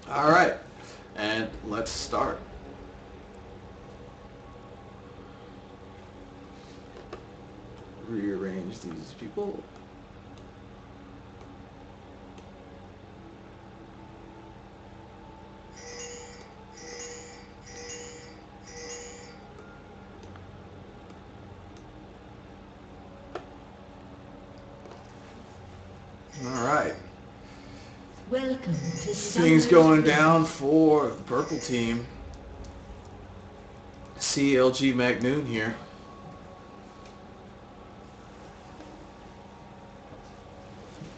All right, and let's start. Rearrange these people. All right. Welcome to Things going down for the purple team. CLG Maknoon here.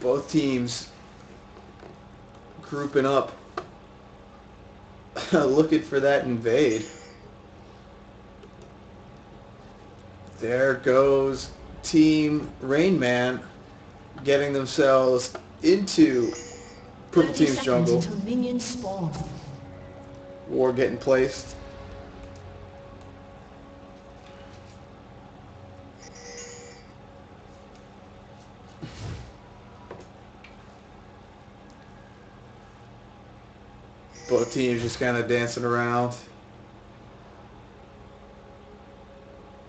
Both teams grouping up, looking for that invade. There goes Team Rainman getting themselves into purple 30 team's seconds jungle. until minions spawn. War getting placed. Both teams just kind of dancing around.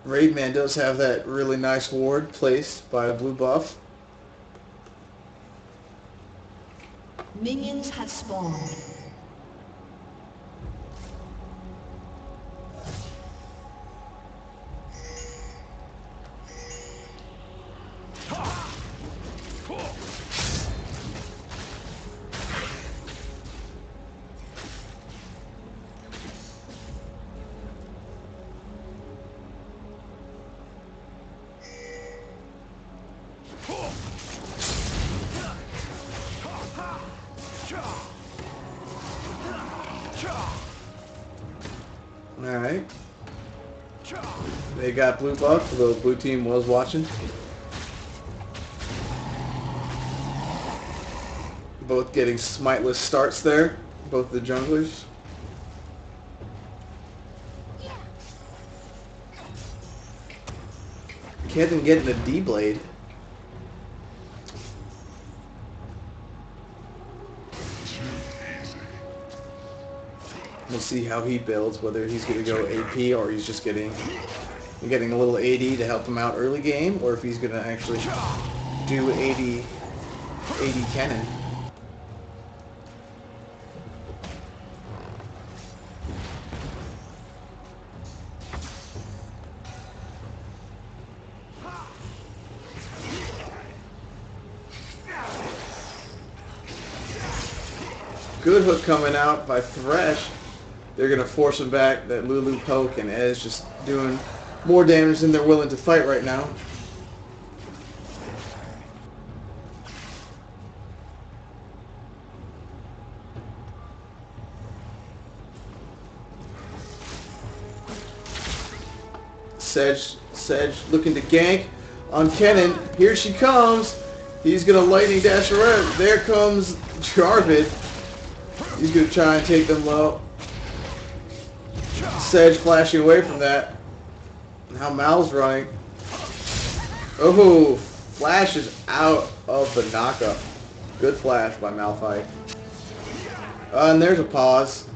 Raidman does have that really nice ward placed by a blue buff. Minions have spawned. Alright. They got blue buff, although blue team was watching. Both getting smiteless starts there, both the junglers. Kevin getting a D-blade. We'll see how he builds, whether he's going to go AP or he's just getting a little AD to help him out early game, or if he's going to actually do AD cannon. Good hook coming out by Thresh. They're going to force him back. That Lulu poke and Ez just doing more damage than they're willing to fight right now. Sedge looking to gank on Kennen. Here she comes. He's going to lightning dash around. There comes Jarvid. He's going to try and take them low. Sedge flashing away from that. Now Mal's running. Oh, flash is out of the knockup. Good flash by Malphite. And there's a pause.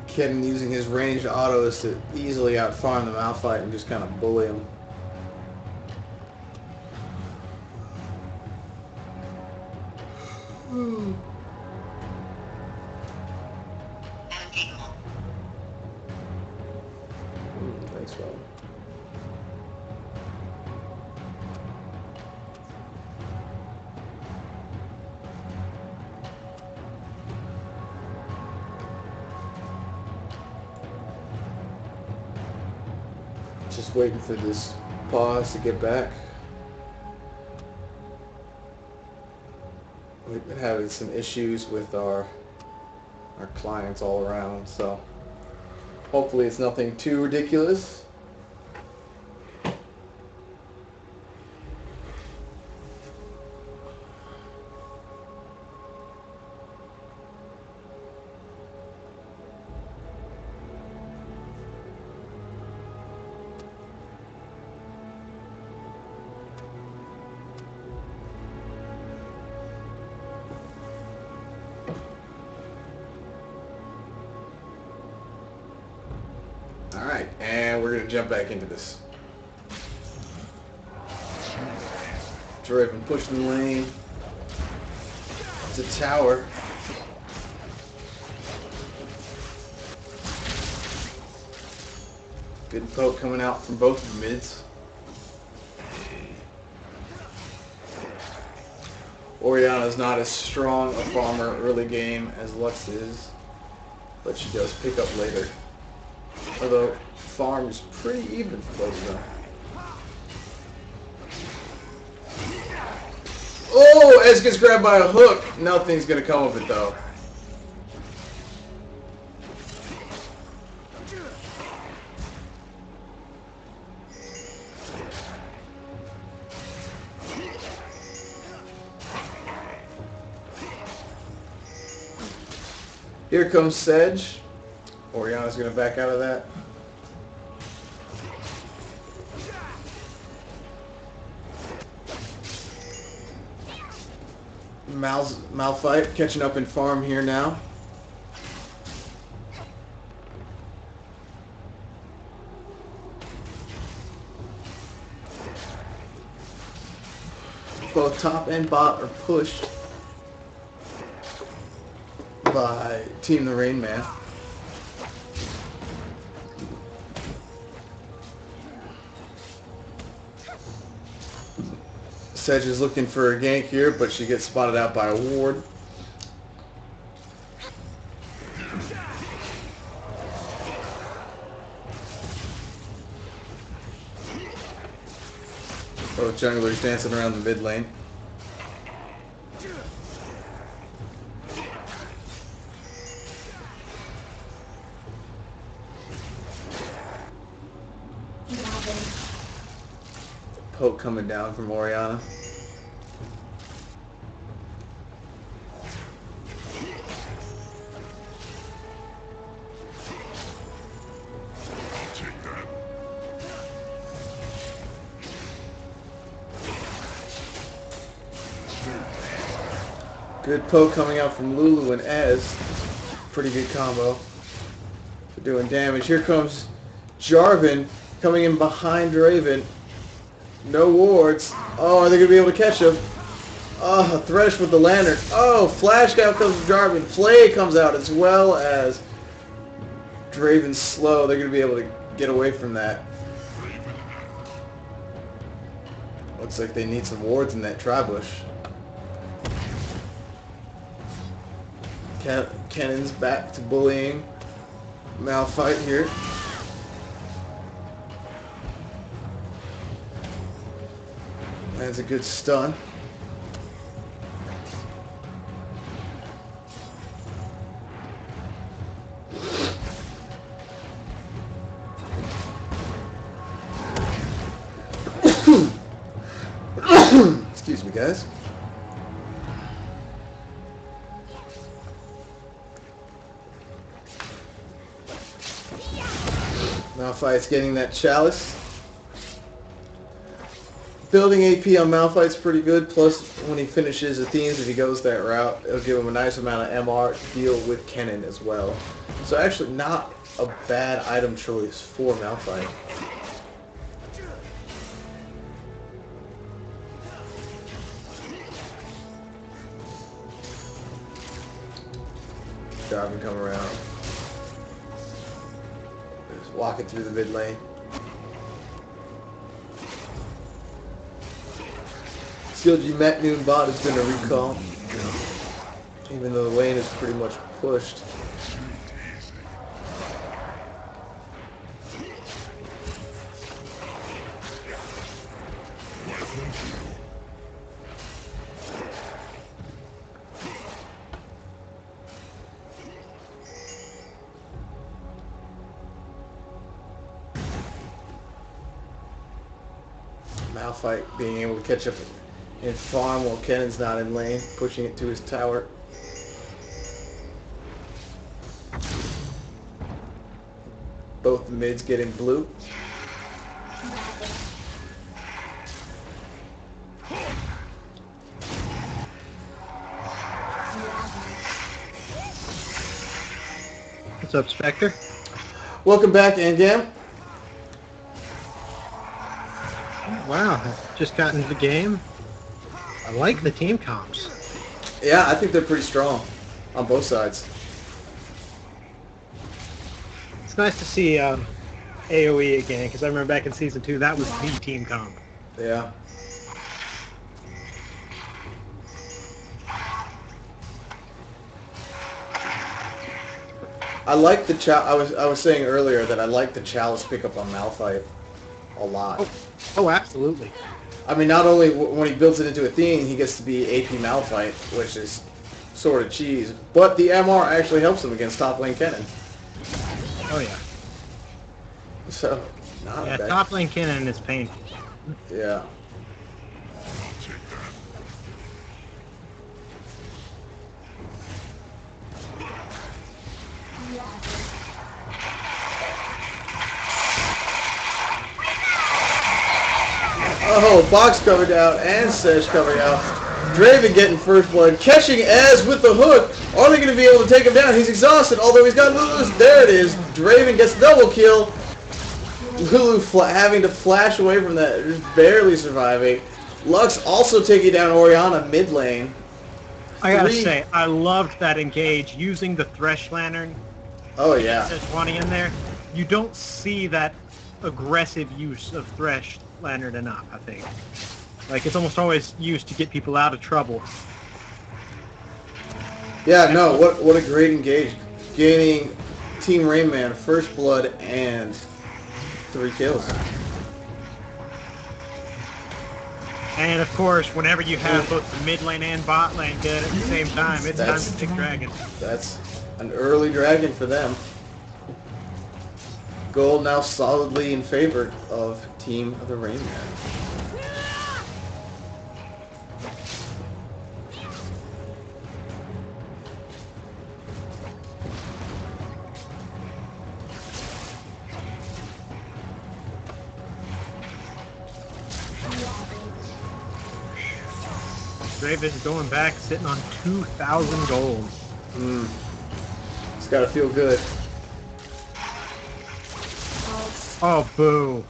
Kennen using his ranged autos to easily outfarm the Malphite and just kind of bully him. Thanks, Rob. Just waiting for this pause to get back. We've been having some issues with our clients all around, so hopefully it's nothing too ridiculous. to jump back into this. Draven pushing the lane. It's a tower. Good poke coming out from both of the mids. Orianna's not as strong a farmer early game as Lux is, but she does pick up later. Although farm is pretty even for both of them. Oh, Ez gets grabbed by a hook. Nothing's gonna come of it though. Here comes Sedge. Orianna's gonna back out of that. Malphite catching up in farm here now. Both top and bot are pushed by Team the Rainman. Sedge is looking for a gank here, but she gets spotted out by a ward. Both junglers dancing around the mid lane. Poke coming down from Orianna. Good poke coming out from Lulu and Ez. Pretty good combo. They're doing damage. Here comes Jarvan coming in behind Draven. No wards. Oh, are they going to be able to catch him? Oh, Thresh with the lantern. Oh, flash out comes Jarvan. Flay comes out as well as Draven's slow. They're going to be able to get away from that. Looks like they need some wards in that tri-bush. Kennen's back to bullying Malphite here. That's a good stun. Excuse me, guys. Malphite's getting that chalice. Building AP on Malphite's pretty good, plus when he finishes Athene's, if he goes that route, it'll give him a nice amount of MR to deal with Kennen as well. So actually not a bad item choice for Malphite. Jarvan come around. Just walking through the mid lane. CLG Maknoon bot has been a recall, even though the lane is pretty much pushed. Malphite being able to catch up in farm while Kennen's not in lane, pushing it to his tower. Both the mids getting blue. What's up, Spectre? Welcome back, Angam. Wow, just got into the game. I like the team comps. Yeah, I think they're pretty strong on both sides. It's nice to see AoE again, because I remember back in Season 2, that was the team comp. Yeah. I like the I was saying earlier that I like the Chalice pickup on Malphite a lot. Oh, absolutely. I mean, not only when he builds it into a theme, he gets to be AP Malphite, which is sort of cheese, but the MR actually helps him against top lane Kennen. Oh, yeah. So, not Yeah, bad. top lane Kennen is painful. Yeah. Oh, box covered out and Sedge covered out. Draven getting first blood, catching Ez with the hook. Are they going to be able to take him down? He's exhausted, although he's got Lulu's. There it is. Draven gets double kill. Lulu having to flash away from that, just barely surviving. Lux also taking down Orianna mid lane. I gotta say, I loved that engage using the Thresh Lantern. Oh, yeah. There's one in there. You don't see that aggressive use of Thresh Lantern enough, I think. Like, it's almost always used to get people out of trouble. Yeah, no, what a great engage. Gaining Team Rainman first blood and 3 kills. And of course, whenever you have both the mid lane and bot lane good at the same time, it's time to pick dragon. That's an early dragon for them. Gold now solidly in favor of Team of the Rainman. Draven's going back, sitting on 2,000 gold. It's got to feel good. Oh, boo.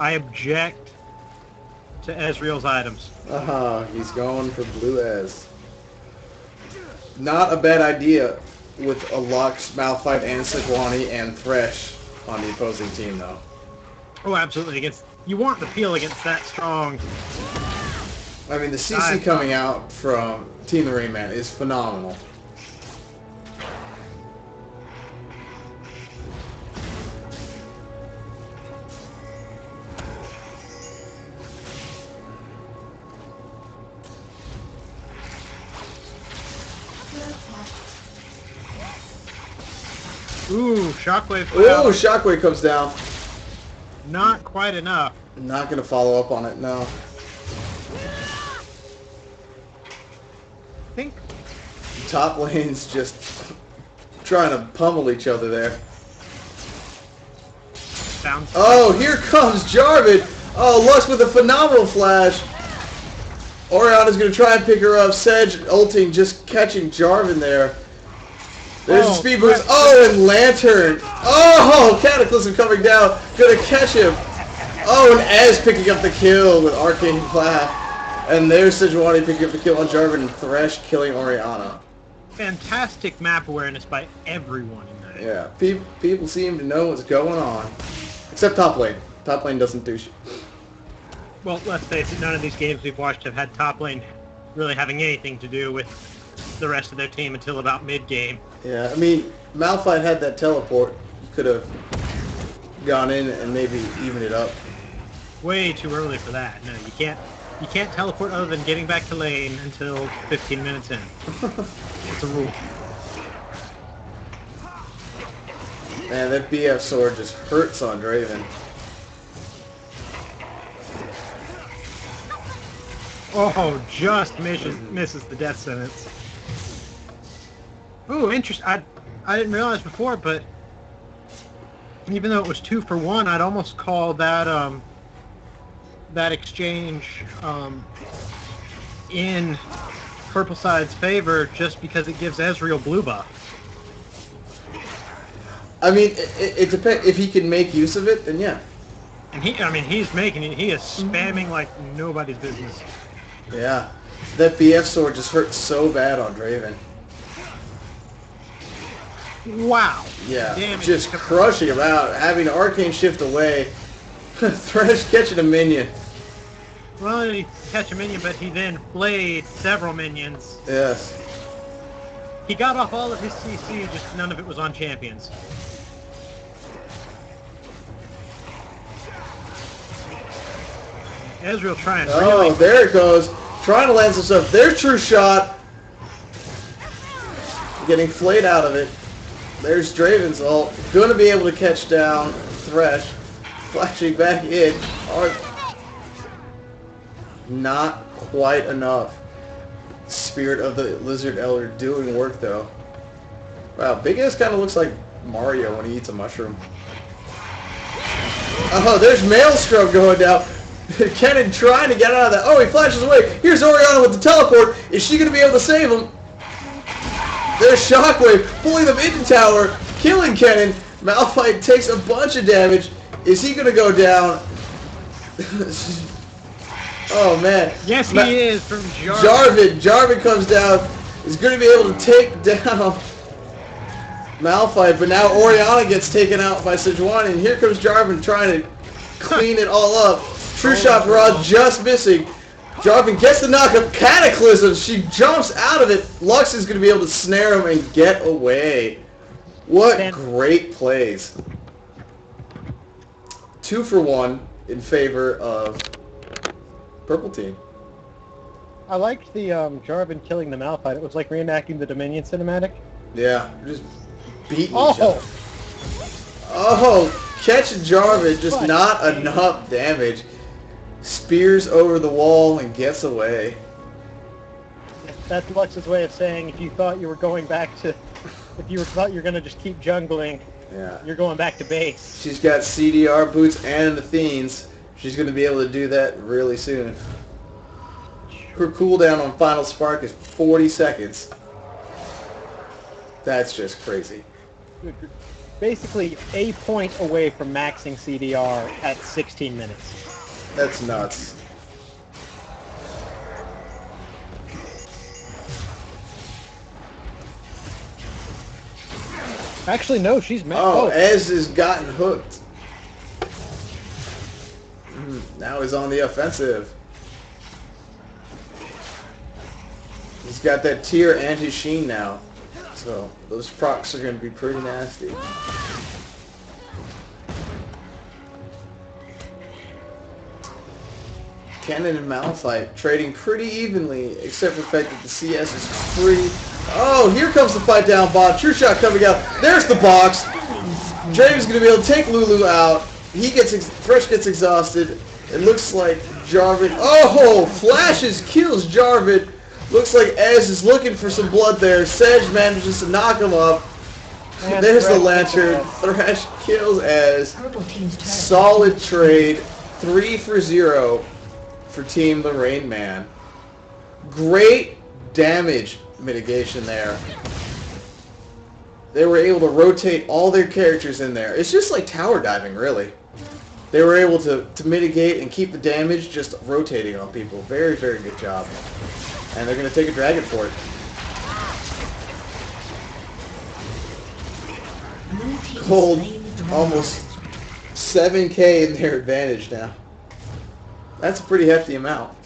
I object to Ezreal's items. He's going for blue Ez. Not a bad idea with a Lux, Malphite, and Sejuani and Thresh on the opposing team, though. Oh, absolutely. You want the peel against that strong. I mean, the CC coming out from Team the Rainman is phenomenal. Ooh, Shockwave. Ooh, Shockwave comes down. Not quite enough. Not going to follow up on it, no. I think Top lane's just trying to pummel each other there. sounds. Oh, here comes Jarvan. Oh, Lux with a phenomenal flash. Orianna's going to try and pick her up. Sedge ulting, just catching Jarvan there. There's a speed boost. Oh, and Lantern. Oh, Cataclysm coming down. Going to catch him. Oh, and Ez picking up the kill with Arcane Clap. And there's Sejuani picking up the kill on Jarvan and Thresh killing Orianna. Fantastic map awareness by everyone in that. Yeah, people seem to know what's going on. Except top lane. Top lane doesn't do shit. Well, let's face it, none of these games we've watched have had top lane really having anything to do with the rest of their team until about mid-game. Yeah, I mean, Malphite had that teleport. You could have gone in and maybe evened it up. Way too early for that. No, you can't teleport other than getting back to lane until 15 minutes in. It's a rule. Man, that BF sword just hurts on Draven. Oh, just misses the death sentence. Ooh, interesting. I didn't realize before, but even though it was 2 for 1, I'd almost call that that exchange in Purple Side's favor just because it gives Ezreal blue buff. I mean, it depends. If he can make use of it, then yeah. And he's making it. He is spamming like nobody's business. Yeah. That BF sword just hurt so bad on Draven. Wow. Yeah, Damage. just crushing him out, having Arcane shift away. Thresh catching a minion. Well, he catch a minion, but he then flayed several minions. Yes. He got off all of his CC, just none of it was on champions. Ezreal trying Oh, really... there it goes. Trying to land some stuff. There's True Shot. Getting flayed out of it. There's Draven's ult. Going to be able to catch down Thresh. Flashing back in. Not quite enough. Spirit of the Lizard Elder doing work though. Wow, Big Ass kind of looks like Mario when he eats a mushroom. Oh, there's Maelstrom going down. Kennen trying to get out of that. Oh, he flashes away. Here's Orianna with the teleport. Is she going to be able to save him? There's Shockwave pulling them into tower, killing Kennen. Malphite takes a bunch of damage. Is he going to go down? Oh, man. Yes, he is from Jarvan. Jarvan comes down. Is going to be able to take down Malphite, but now Orianna gets taken out by Sejuani, and here comes Jarvan trying to clean it all up. True Shot Barrage just missing. Jarvan gets the knockup. Cataclysm. She jumps out of it. Lux is going to be able to snare him and get away. What great plays. 2 for 1 in favor of Purple Team. I liked the Jarvan killing the Malphite. It was like reenacting the Dominion cinematic. Yeah, just beating each other. Oh, catching Jarvan, just not enough damage. Spears over the wall and gets away. That's Lux's way of saying if you thought you were going back to, thought you were going to just keep jungling, you're going back to base. She's got CDR boots and Athenes. She's going to be able to do that really soon. Her cooldown on Final Spark is 40 seconds. That's just crazy. Basically a point away from maxing CDR at 16 minutes. That's nuts. Actually, no, she's met. Oh, Ez has gotten hooked. Now he's on the offensive. He's got that tier and his sheen now. So those procs are going to be pretty nasty. Kennen and Malphite trading pretty evenly, except for the fact that the CS is free. Oh, here comes the fight down bot. True Shot coming out. There's the box. Draven's going to be able to take Lulu out. Thresh gets exhausted. It looks like Jarvan. Oh, flashes, kills Jarvan. Looks like Ez is looking for some blood there. Sedge manages to knock him up. And there's the Lantern. Thresh kills Ez. Solid trade. 3 for 0 for Team the Rainman. Great damage mitigation there. They were able to rotate all their characters in there. It's just like tower diving, really. They were able to mitigate and keep the damage just rotating on people. Very, very good job. And they're going to take a dragon for it. Gold, almost 7k in their advantage now. That's a pretty hefty amount.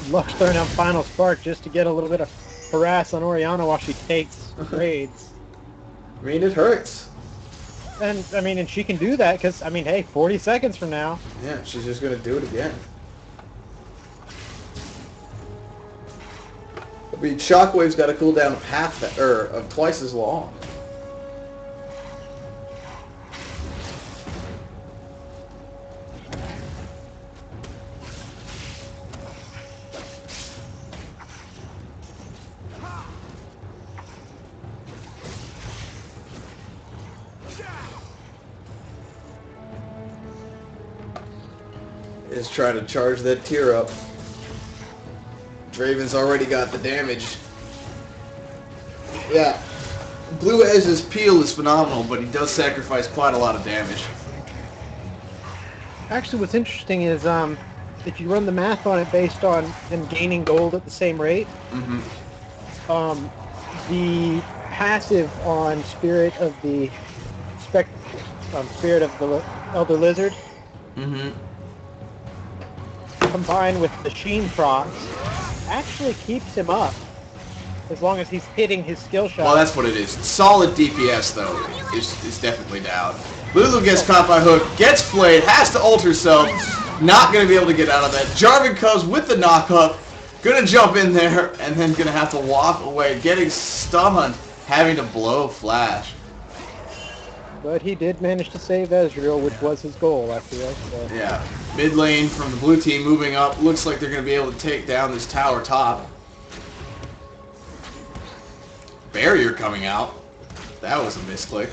Lux throwing out Final Spark just to get a little bit of harass on Orianna while she takes raids. I mean, it hurts. And, and she can do that because, hey, 40 seconds from now. Yeah, she's just going to do it again. Shockwave's got a cooldown of of twice as long. Is trying to charge that tier up. Draven's already got the damage. Yeah, Blue Ez's peel is phenomenal, but he does sacrifice quite a lot of damage. Actually, what's interesting is if you run the math on it based on them gaining gold at the same rate, the passive on Spirit of the Spirit of the Elder Lizard, combined with the Sheen procs, actually keeps him up as long as he's hitting his skill shot. Well, that's what it is. Solid DPS though is definitely down. Lulu gets caught by Hook, gets flayed, has to ult herself, not going to be able to get out of that. Jarvan comes with the knock-up, going to jump in there, and then going to have to walk away, getting stunned, having to blow Flash. But he did manage to save Ezreal, which was his goal, I feel. So. Yeah. Mid lane from the blue team moving up. Looks like they're going to be able to take down this tower top. Barrier coming out. That was a misclick.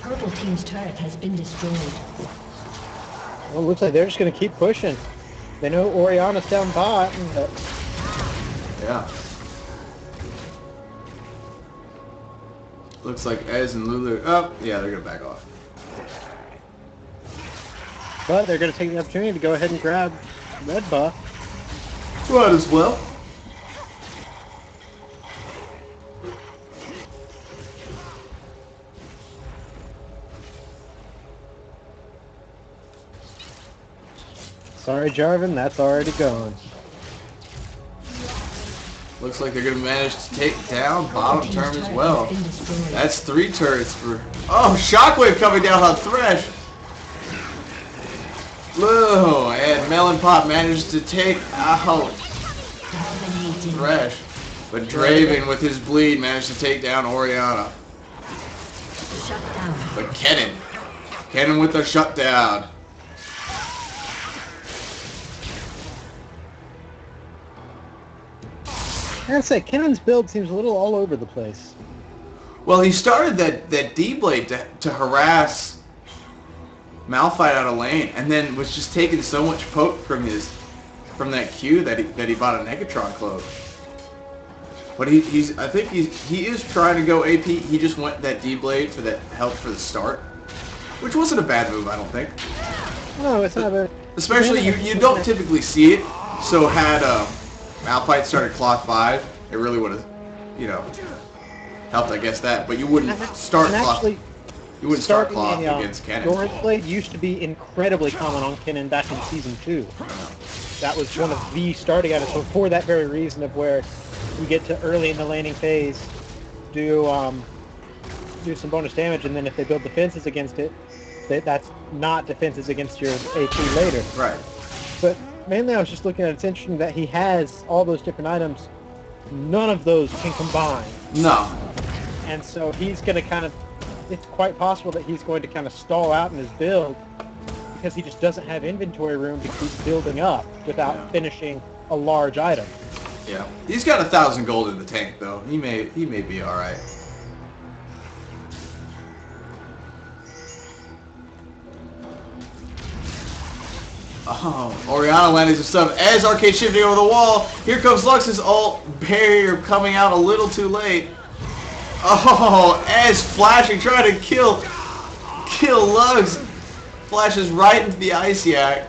Purple team's turret has been destroyed. Well, it looks like they're just going to keep pushing. They know Oriana's down bot. Yeah. Looks like Ez and Lulu... Oh, yeah, they're going to back off. But they're going to take the opportunity to go ahead and grab red buff. Might as well. Sorry, Jarvan, that's already gone. Looks like they're going to manage to take down bottom turn as well. That's 3 turrets for... Oh, Shockwave coming down on Thresh. Blue and Melon Pop managed to take out Thresh. But Draven with his bleed managed to take down Oriana. But Kennen with the shutdown. I gotta say, Kennen's build seems a little all over the place. Well, he started that D-Blade to harass Malphite out of lane, and then was just taking so much poke from that Q that he bought a Negatron cloak. But I think he is trying to go AP. He just went that D-Blade for that help for the start, which wasn't a bad move, I don't think. No, it's not bad. Especially you don't typically see it. So had Malphite started clock 5, it really would have, helped, I guess, that. But you wouldn't start clock. You wouldn't start clock against Kennen. Dorrance Blade used to be incredibly common on Kennen back in Season 2. That was one of the starting items. So for that very reason of where you get to early in the laning phase, do some bonus damage, and then if they build defenses against it, that's not defenses against your AP later. Right. But mainly I was just looking at it's interesting that he has all those different items. None of those can combine. No. And so he's going to it's quite possible that he's going to kind of stall out in his build because he just doesn't have inventory room to keep building up without finishing a large item. Yeah. He's got 1,000 gold in the tank, though. He may be all right. Oh, Oriana landing some stuff as Arcade shifting over the wall. Here comes Lux's ult. Barrier coming out a little too late. Oh, as flashing, trying to kill Lux. Flashes right into the Ice Yak.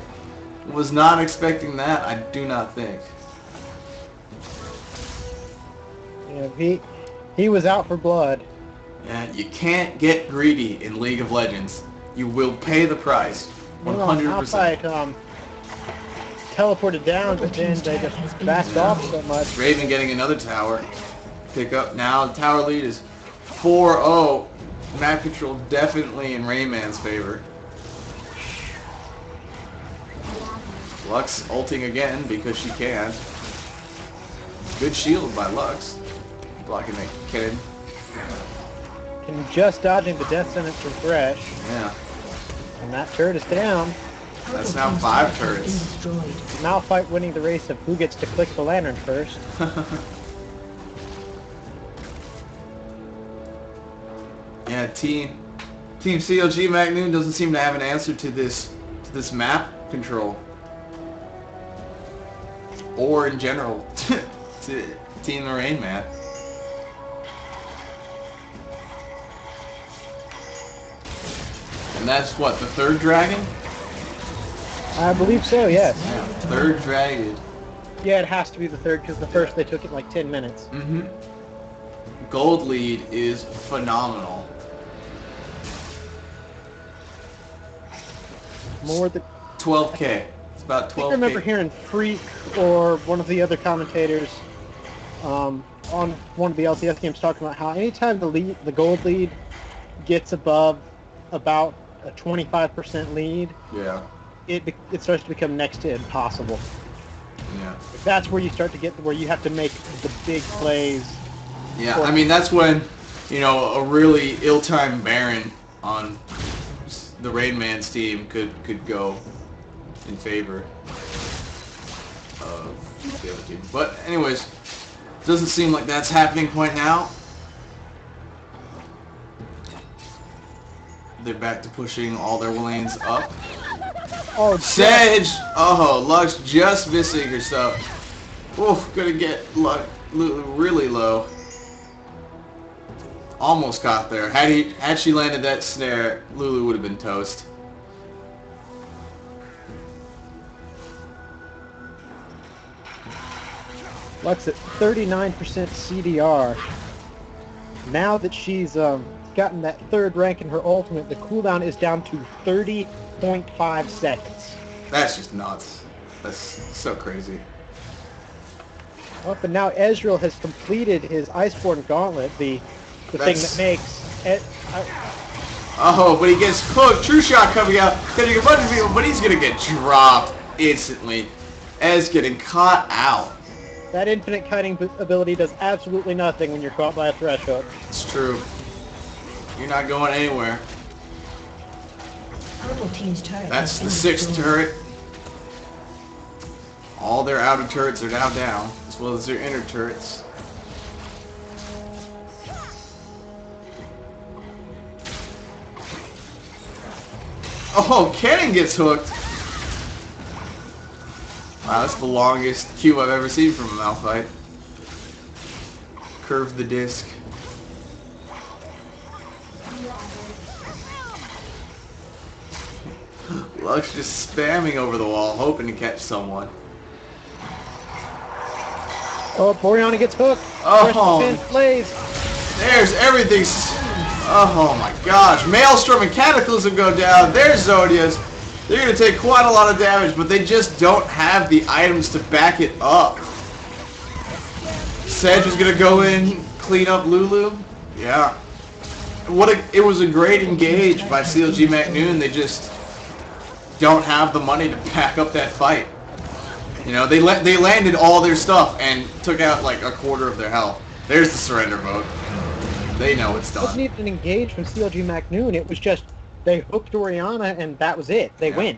Was not expecting that, I do not think. Yeah, he was out for blood. Yeah, you can't get greedy in League of Legends. You will pay the price. 100%. Teleported down, but then they just backed off so much. Raven getting another tower. Pick up now. The tower lead is 4-0. Map control definitely in Rainman's favor. Lux ulting again because she can. Good shield by Lux. Blocking that Kennen. And just dodging the death sentence from Thresh. Yeah. And that turret is down. That's now 5 turrets. Malphite winning the race of who gets to click the lantern first. Yeah, Team CLG Maknoon doesn't seem to have an answer to this map control. Or in general to Team the Rainman. that's what, the third dragon? I believe so, yes. Yeah, third dragon. Yeah, it has to be the third because the first they took it in like 10 minutes. Mm-hmm. Gold lead is phenomenal. More than 12K. It's about 12K. I remember hearing Freak or one of the other commentators on one of the LCS games talking about how anytime the gold lead gets above about a 25% lead, Yeah. it starts to become next to impossible. Yeah. That's where you start to get where you have to make the big plays. Yeah, I mean, that's when, you know, a really ill-timed Baron on the Rainman's team could go in favor of the other team. But anyways, doesn't seem like that's happening quite now. They're back to pushing all their lanes up. Oh, Sedge! Oh, Lux just missing her stuff. Oof, gonna get really low. Almost got there. Had she landed that snare, Lulu would have been toast. Lux at 39% CDR. Now that she's gotten that third rank in her ultimate, the cooldown is down to 30.5 seconds. That's just nuts. That's so crazy. Oh, but now Ezreal has completed his Iceborne Gauntlet, the thing that makes... Oh, but he gets hooked. True shot coming out. Getting a bunch of people, but he's going to get dropped instantly. Ez getting caught out. That infinite kiting ability does absolutely nothing when you're caught by a thresh hook. It's true. You're not going anywhere. Purple team's turret. That's the 6th turret. All their outer turrets are now down, as well as their inner turrets. Oh, Cannon gets hooked. Wow, that's the longest Q I've ever seen from a Malphite. Curve the disc. Lux just spamming over the wall, hoping to catch someone. Oh, Boreana gets hooked. Oh, plays. There's everything. Oh my gosh. Maelstrom and Cataclysm go down. There's Zodias. They're going to take quite a lot of damage, but they just don't have the items to back it up. Sedge is going to go in, clean up Lulu. Yeah. It was a great engage by CLG Maknoon. They just don't have the money to back up that fight. You know, they landed all their stuff and took out like a quarter of their health. There's the surrender vote. They know it's done. It wasn't even an engage from CLG Maknoon. It was just they hooked Orianna and that was it. They win.